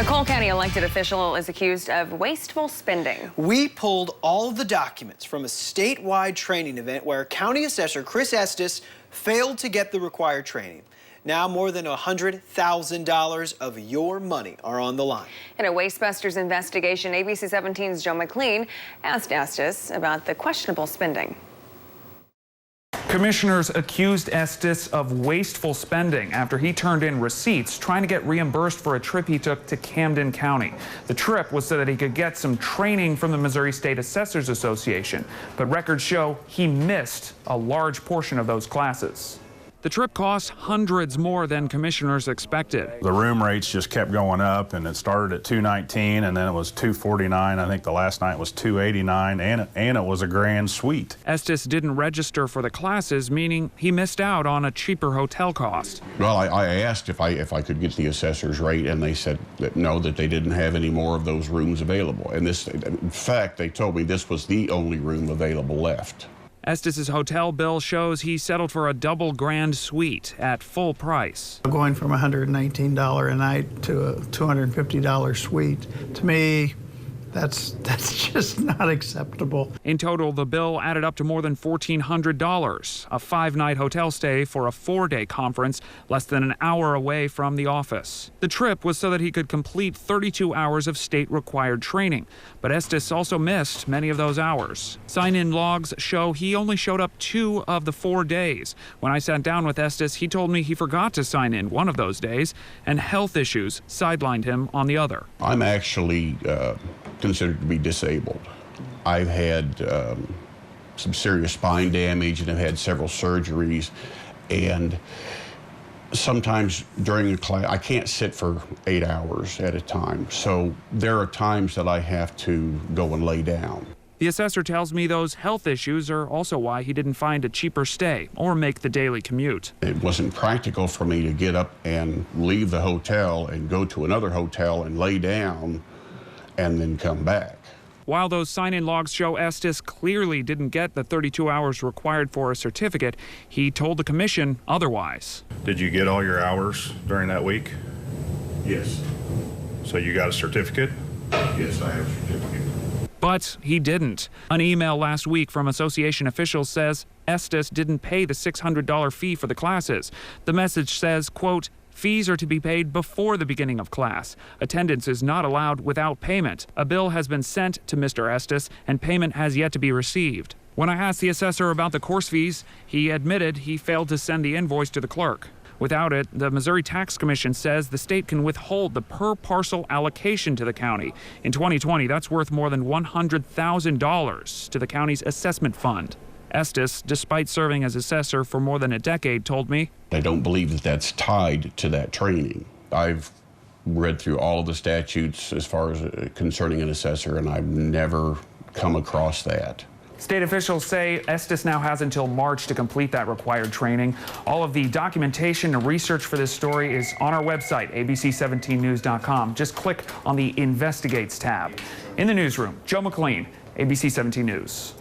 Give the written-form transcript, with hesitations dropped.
A Cole County elected official is accused of wasteful spending. We pulled all of the documents from a statewide training event where County Assessor Chris Estes failed to get the required training. Now more than $100,000 of your money are on the line. In a Wastebusters investigation, ABC 17's Joe McLean asked Estes about the questionable spending. Commissioners accused Estes of wasteful spending after he turned in receipts trying to get reimbursed for a trip he took to Camden County. The trip was so that he could get some training from the Missouri State Assessors Association, but records show he missed a large portion of those classes. The trip cost hundreds more than commissioners expected. The room rates just kept going up, and it started at $219, and then it was $249. I think the last night was $289, and it was a grand suite. Estes didn't register for the classes, meaning he missed out on a cheaper hotel cost. Well, I asked if I could get the assessor's rate, and they said that no, that they didn't have any more of those rooms available. And this, in fact, they told me this was the only room available left. Estes' hotel bill shows he settled for a double grand suite at full price. Going from $119 a night to a $250 suite, to me, that's just not acceptable. In total, the bill added up to more than $1,400, a 5-night hotel stay for a 4-day conference less than an hour away from the office. The trip was so that he could complete 32 hours of state-required training, but Estes also missed many of those hours. Sign-in logs show he only showed up 2 of the 4 days. When I sat down with Estes, he told me he forgot to sign in one of those days, and health issues sidelined him on the other. I'm actually considered to be disabled. I've had some serious spine damage and have had several surgeries, and sometimes during a class I can't sit for 8 hours at a time, so there are times that I have to go and lay down. The assessor tells me those health issues are also why he didn't find a cheaper stay or make the daily commute. It wasn't practical for me to get up and leave the hotel and go to another hotel and lay down and then come back. While those sign-in logs show Estes clearly didn't get the 32 hours required for a certificate, he told the commission otherwise. Did you get all your hours during that week? Yes. So you got a certificate? Yes, I have a certificate. But he didn't. An email last week from association officials says Estes didn't pay the $600 fee for the classes. The message says, quote, "Fees are to be paid before the beginning of class. Attendance is not allowed without payment. A bill has been sent to Mr. Estes, and payment has yet to be received." When I asked the assessor about the course fees, he admitted he failed to send the invoice to the clerk. Without it, the Missouri Tax Commission says the state can withhold the per-parcel allocation to the county. In 2020, that's worth more than $100,000 to the county's assessment fund. Estes, despite serving as assessor for more than a decade, told me, I don't believe that that's tied to that training. I've read through all of the statutes as far as concerning an assessor, and I've never come across that. State officials say Estes now has until March to complete that required training. All of the documentation and research for this story is on our website, abc17news.com. Just click on the Investigates tab. In the newsroom, Joe McLean, ABC 17 News.